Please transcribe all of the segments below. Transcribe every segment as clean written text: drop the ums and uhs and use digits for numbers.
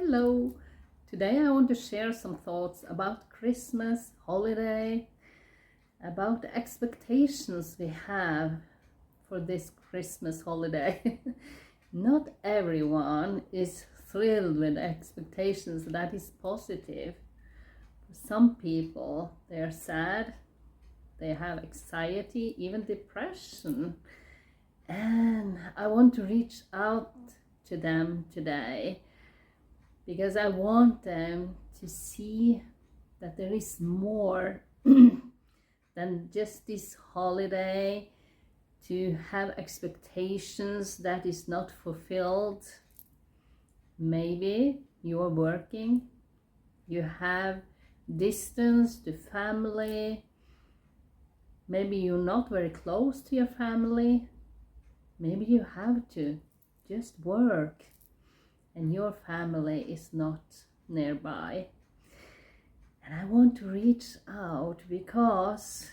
Hello! Today I want to share some thoughts about Christmas, holiday, about the expectations we have for this Christmas holiday. Not everyone is thrilled with expectations that is positive. For some people, they are sad, they have anxiety, even depression. And I want to reach out to them today because I want them to see that there is more than just this holiday, to have expectations that is not fulfilled. Maybe you're working, you have distance to family, maybe you're not very close to your family, maybe you have to just work and your family is not nearby. And I want to reach out because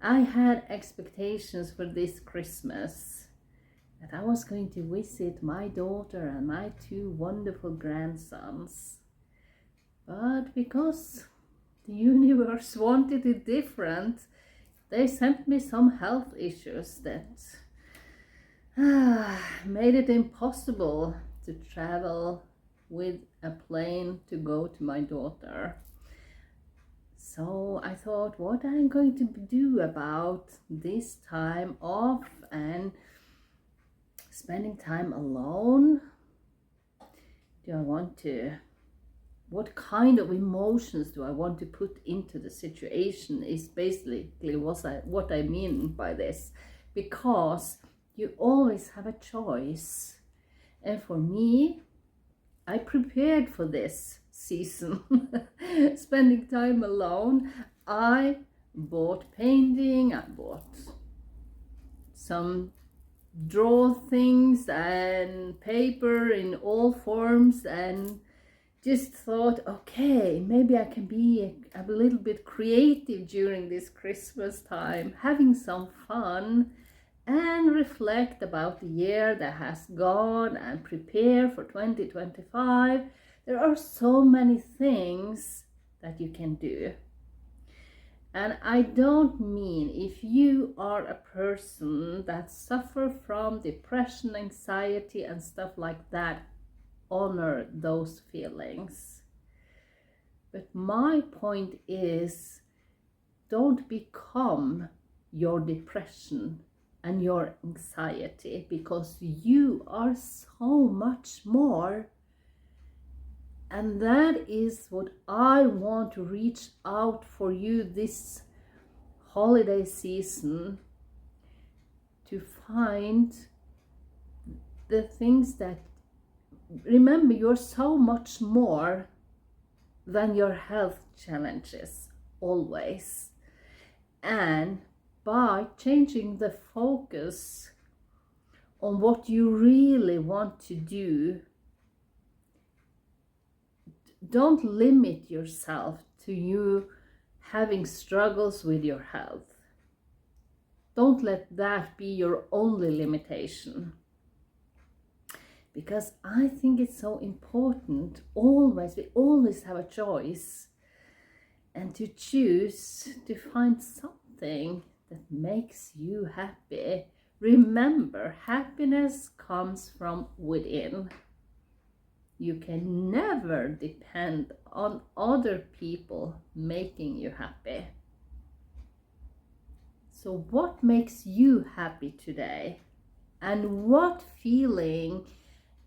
I had expectations for this Christmas that I was going to visit my daughter and my two wonderful grandsons. But because the universe wanted it different, they sent me some health issues that made it impossible to travel with a plane to go to my daughter. So I thought, what I'm going to do about this time off and spending time alone? What kind of emotions do I want to put into the situation is basically what I mean by this. Because you always have a choice. And for me, I prepared for this season, spending time alone. I bought painting, I bought some draw things and paper in all forms, and just thought, okay, maybe I can be a little bit creative during this Christmas time, having some fun and reflect about the year that has gone and prepare for 2025. There are so many things that you can do. And I don't mean if you are a person that suffers from depression, anxiety and stuff like that, honor those feelings. But my point is, don't become your depression and your anxiety, because you are so much more. And that is what I want to reach out for you this holiday season, to find the things that, remember, you're so much more than your health challenges, always. And by changing the focus on what you really want to do, don't limit yourself to you having struggles with your health. Don't let that be your only limitation. Because I think it's so important, we always have a choice, and to choose to find something that makes you happy. Remember, happiness comes from within. You can never depend on other people making you happy. So what makes you happy today? And what feeling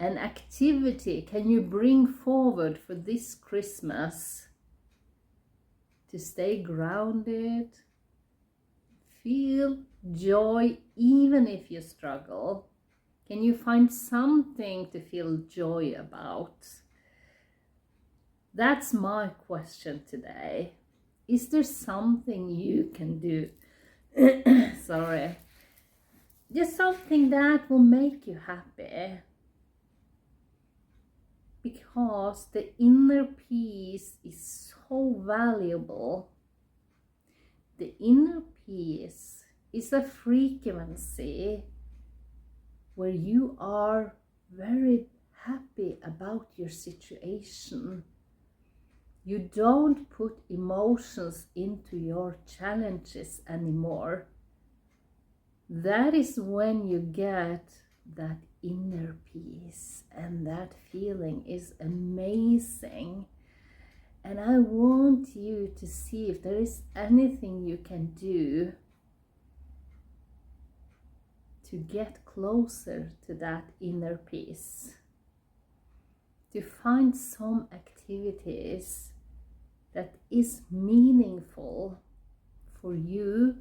and activity can you bring forward for this Christmas to stay grounded? Feel joy even if you struggle. Can you find something to feel joy about? That's my question today. Is there something you can do? Sorry. Just something that will make you happy. Because the inner peace is so valuable. The inner peace is a frequency where you are very happy about your situation. You don't put emotions into your challenges anymore. That is when you get that inner peace, and that feeling is amazing. And I want you to see if there is anything you can do to get closer to that inner peace. To find some activities that is meaningful for you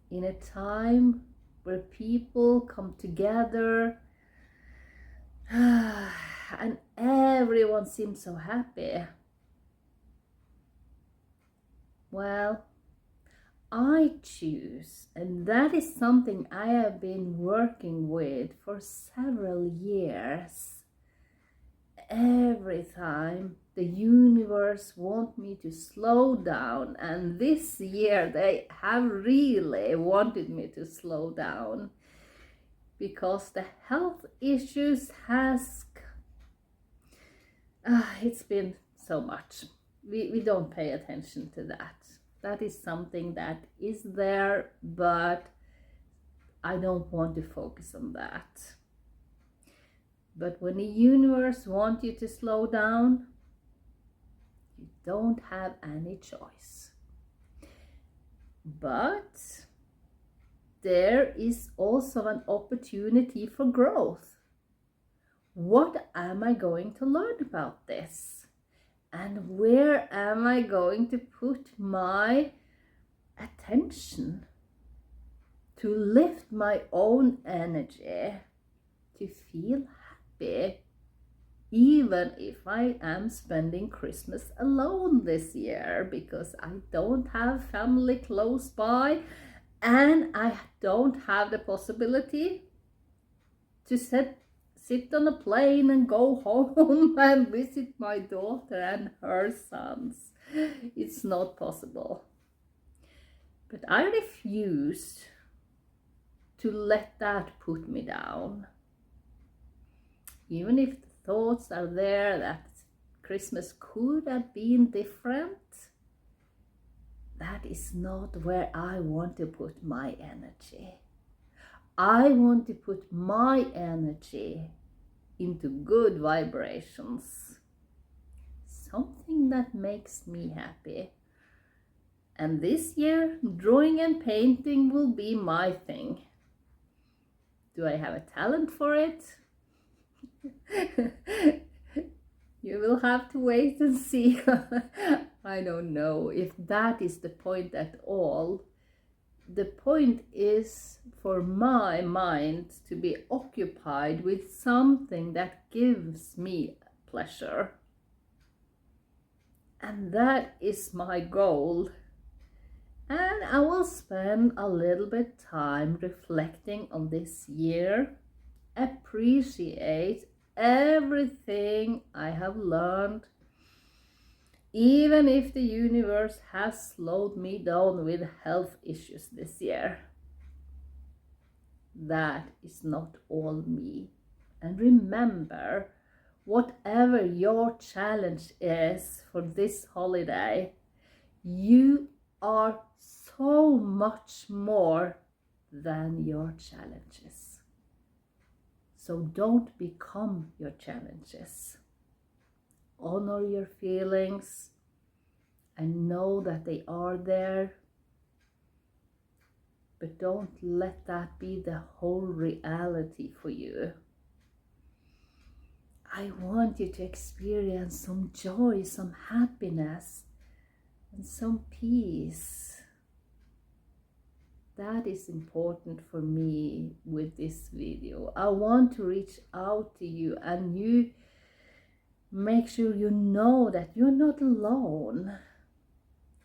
in a time where people come together and everyone seems so happy. Well, I choose, and that is something I have been working with for several years. Every time the universe wants me to slow down, and this year they have really wanted me to slow down because the health issues has it's been so much. We don't pay attention to that. That is something that is there, but I don't want to focus on that. But when the universe wants you to slow down, you don't have any choice. But there is also an opportunity for growth. What am I going to learn about this? And where am I going to put my attention to lift my own energy, to feel happy, even if I am spending Christmas alone this year because I don't have family close by and I don't have the possibility to sit on a plane and go home and visit my daughter and her sons. It's not possible. But I refuse to let that put me down. Even if the thoughts are there that Christmas could have been different, that is not where I want to put my energy. I want to put my energy into good vibrations, something that makes me happy. And this year, drawing and painting will be my thing. Do I have a talent for it? You will have to wait and see. I don't know if that is the point at all. The point is for my mind to be occupied with something that gives me pleasure. And that is my goal. And I will spend a little bit time reflecting on this year, appreciate everything I have learned, even if the universe has slowed me down with health issues this year. That is not all me. And remember, whatever your challenge is for this holiday, you are so much more than your challenges. So don't become your challenges. Honor your feelings and know that they are there. But don't let that be the whole reality for you. I want you to experience some joy, some happiness, and some peace. That is important for me with this video. I want to reach out to you and you make sure you know that you're not alone.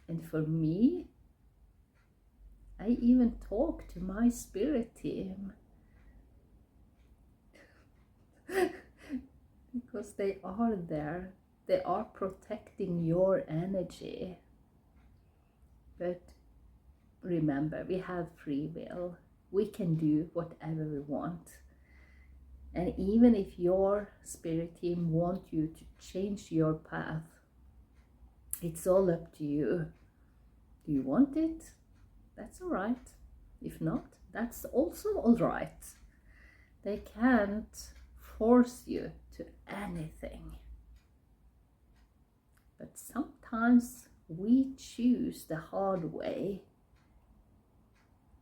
And for me, I even talk to my spirit team because they are there. They are protecting your energy. But remember, we have free will. We can do whatever we want. And even if your spirit team want you to change your path, it's all up to you. Do you want it? That's all right. If not, that's also all right. They can't force you to anything. But sometimes we choose the hard way.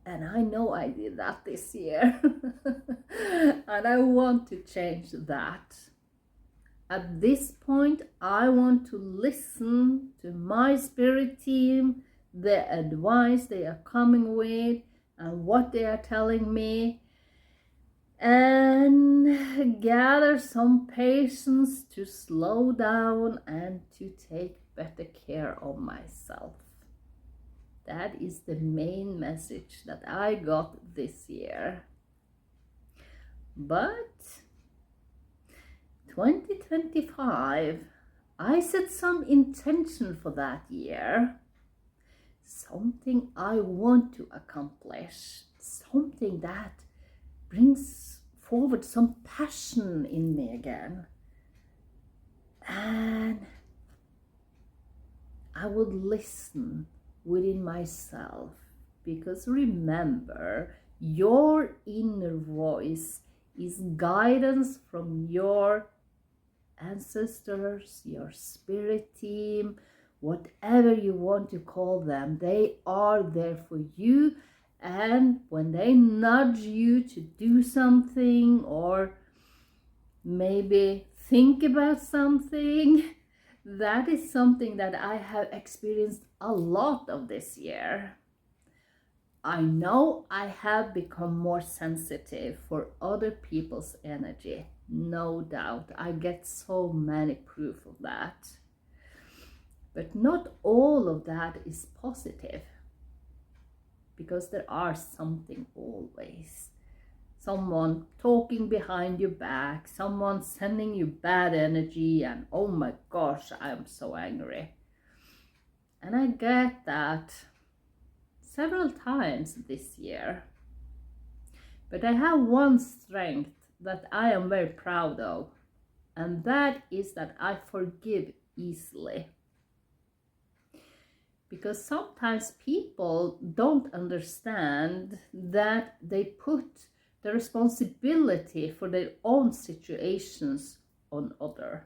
And I know I did that this year. And I want to change that. At this point, I want to listen to my spirit team, the advice they are coming with, and what they are telling me, and gather some patience to slow down and to take better care of myself. That is the main message that I got this year. But 2025, I set some intention for that year. Something I want to accomplish. Something that brings forward some passion in me again. And I would listen within myself, because remember, your inner voice is guidance from your ancestors, your spirit team, whatever you want to call them. They are there for you, and when they nudge you to do something or maybe think about something, that is something that I have experienced a lot of this year. I know I have become more sensitive for other people's energy, no doubt. I get so many proof of that. But not all of that is positive, because there are something always. Someone talking behind your back, someone sending you bad energy, and oh my gosh, I'm so angry. And I get that several times this year. But I have one strength that I am very proud of, and that is that I forgive easily. Because sometimes people don't understand that they put the responsibility for their own situations on others.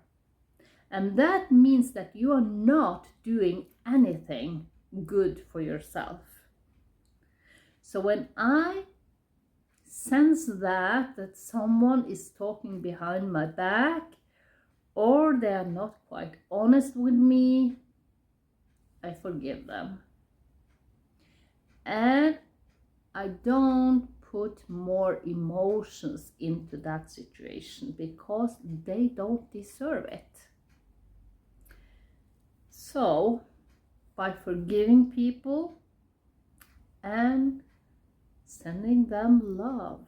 And that means that you are not doing anything good for yourself. So when I sense that someone is talking behind my back, or they are not quite honest with me, I forgive them. And I don't put more emotions into that situation, because they don't deserve it. So, by forgiving people and sending them love,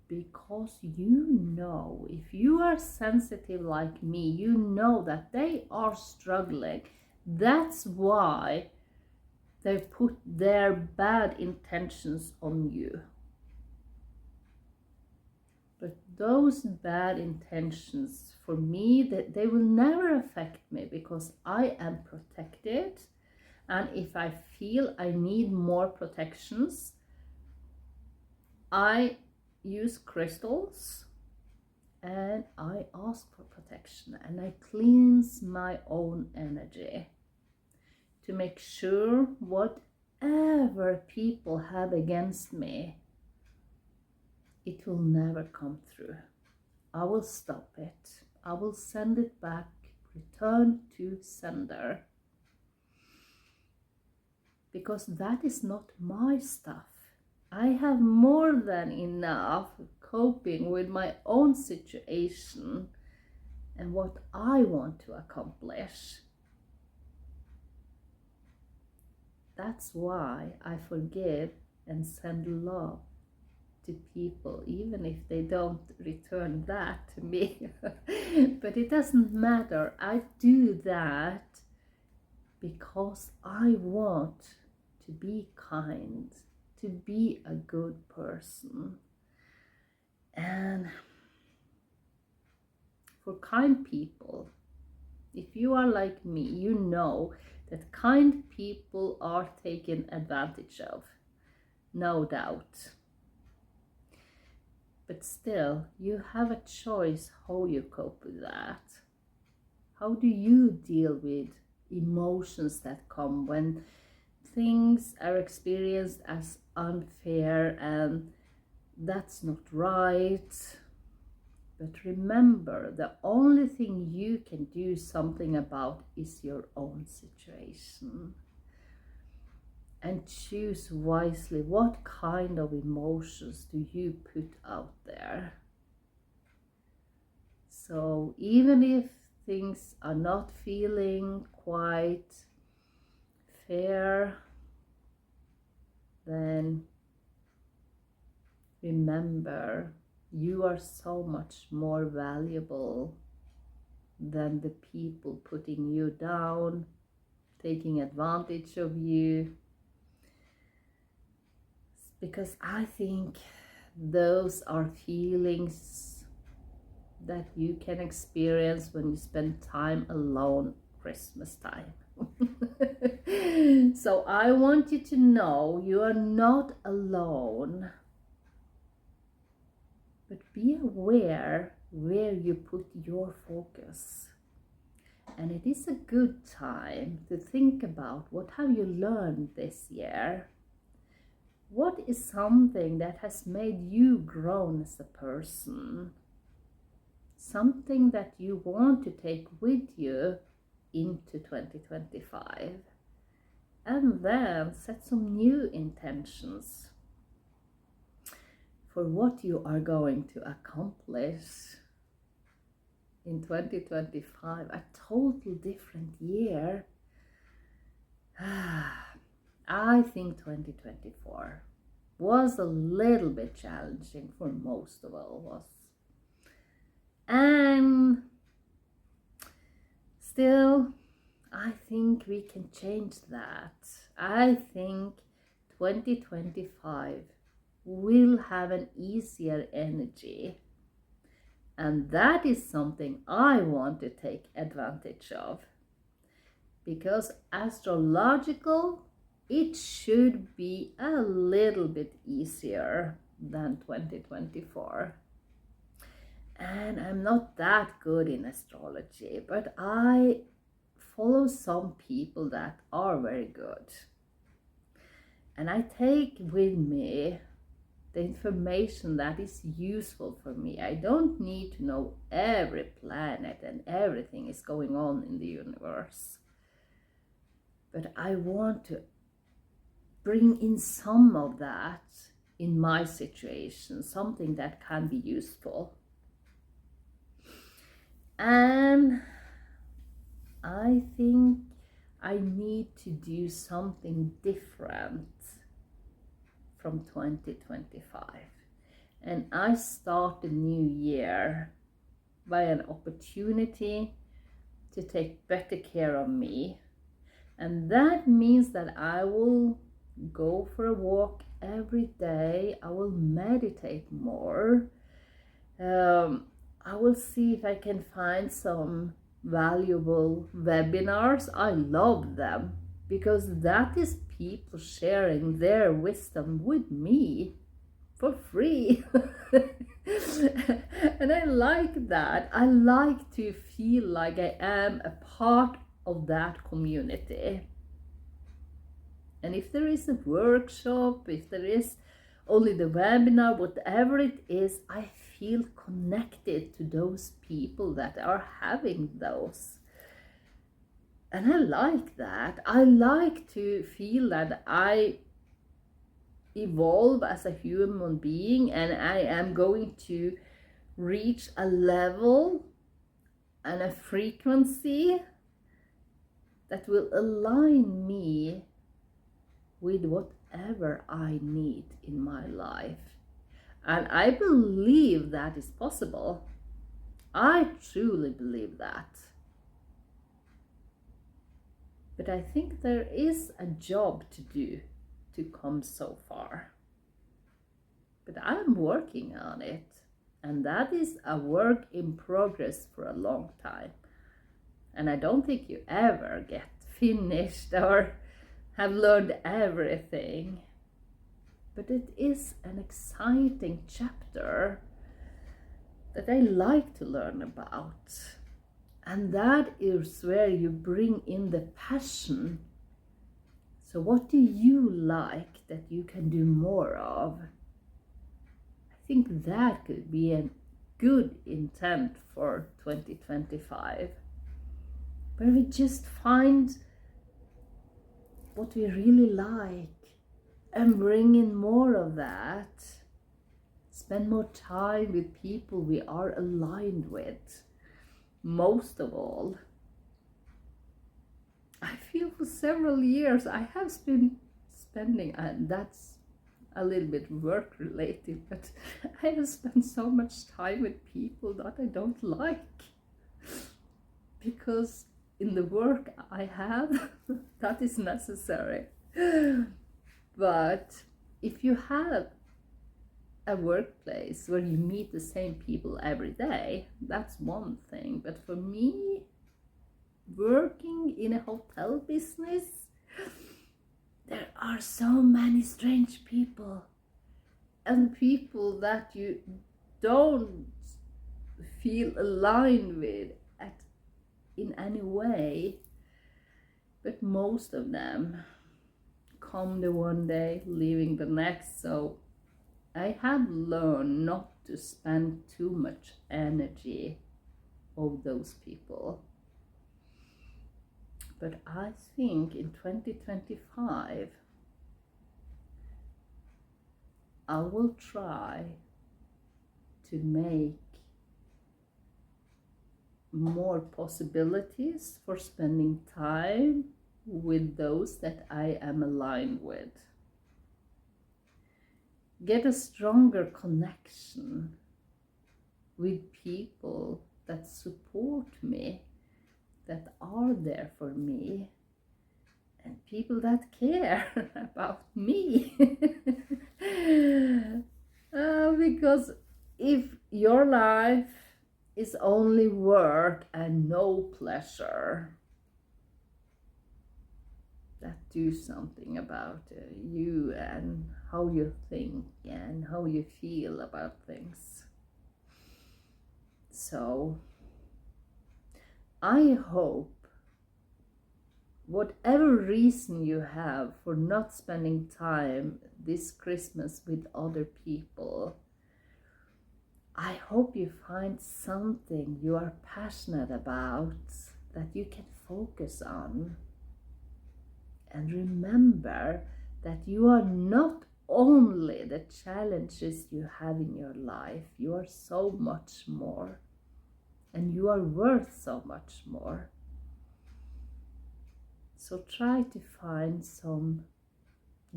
because you know, if you are sensitive like me, you know that they are struggling. That's why they put their bad intentions on you. But those bad intentions, for me, they will never affect me, because I am protected. And if I feel I need more protections, I use crystals and I ask for protection, and I cleanse my own energy to make sure whatever people have against me, it will never come through. I will stop it. I will send it back, return to sender. Because that is not my stuff. I have more than enough coping with my own situation and what I want to accomplish. That's why I forgive and send love to people, even if they don't return that to me. But it doesn't matter. I do that because I want to be kind, to be a good person. And for kind people. If you are like me, you know that kind people are taken advantage of, no doubt. But still, you have a choice how you cope with that. How do you deal with emotions that come when things are experienced as unfair and that's not right? But remember, the only thing you can do something about is your own situation. And choose wisely, what kind of emotions do you put out there? So even if things are not feeling quite fair, then remember, you are so much more valuable than the people putting you down, taking advantage of you. Because I think those are feelings that you can experience when you spend time alone Christmas time. So I want you to know you are not alone, but be aware where you put your focus. And it is a good time to think about, what have you learned this year? What is something that has made you grown as a person? Something that you want to take with you into 2025. And then set some new intentions for what you are going to accomplish in 2025, a total different year. I think 2024 was a little bit challenging for most of all of us. And still, I think we can change that. I think 2025 will have an easier energy. And that is something I want to take advantage of. Because astrological, it should be a little bit easier than 2024. And I'm not that good in astrology, but I follow some people that are very good. And I take with me the information that is useful for me. I don't need to know every planet and everything is going on in the universe. But I want to bring in some of that in my situation, something that can be useful. And I think I need to do something different from 2025. And I start the new year by an opportunity to take better care of me. And that means that I will go for a walk every day. I will meditate more. I will see if I can find some valuable webinars. I love them because that is people sharing their wisdom with me for free. And I like that. I like to feel like I am a part of that community. And if there is a workshop, if there is only the webinar, whatever it is, I feel connected to those people that are having those. And I like that. I like to feel that I evolve as a human being and I am going to reach a level and a frequency that will align me with whatever I need in my life. And I believe that is possible. I truly believe that. But I think there is a job to do to come so far. But I'm working on it. And that is a work in progress for a long time. And I don't think you ever get finished or have learned everything. But it is an exciting chapter that I like to learn about. And that is where you bring in the passion. So what do you like that you can do more of? I think that could be a good intent for 2025, where we just find what we really like and bring in more of that. Spend more time with people we are aligned with. Most of all, I feel for several years I have been spending, and that's a little bit work related, but I have spent so much time with people that I don't like, because in the work I have, that is necessary. But if you have a workplace where you meet the same people every day, that's one thing. But for me, working in a hotel business, there are so many strange people, and people that you don't feel aligned with in any way. But most of them come the one day, leaving the next. So I have learned not to spend too much energy of those people. But I think in 2025, I will try to make more possibilities for spending time with those that I am aligned with. Get a stronger connection with people that support me, that are there for me, and people that care about me. Because if your life is only work and no pleasure, that do something about you and how you think and how you feel about things. So I hope whatever reason you have for not spending time this Christmas with other people, I hope you find something you are passionate about that you can focus on. And remember that you are not only the challenges you have in your life, you are so much more. And you are worth so much more. So try to find some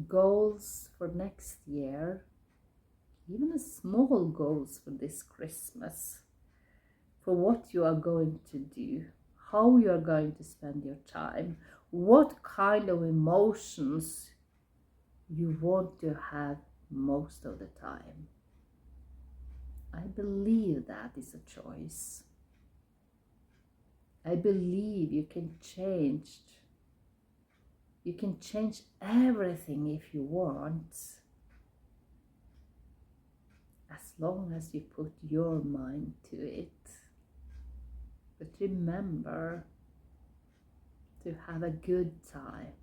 goals for next year, even a small goals for this Christmas, for what you are going to do, how you are going to spend your time, what kind of emotions you want to have most of the time. I believe that is a choice. I believe you can change. You can change everything if you want, as long as you put your mind to it. But remember to have a good time,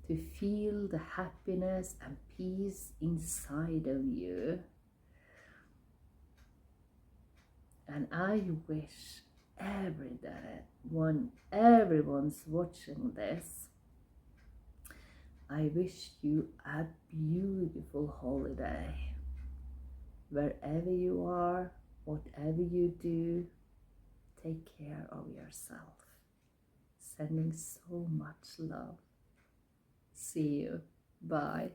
to feel the happiness and peace inside of you. And I wish everyone's watching this, I wish you a beautiful holiday. Wherever you are, whatever you do, take care of yourself. Sending so much love. See you. Bye.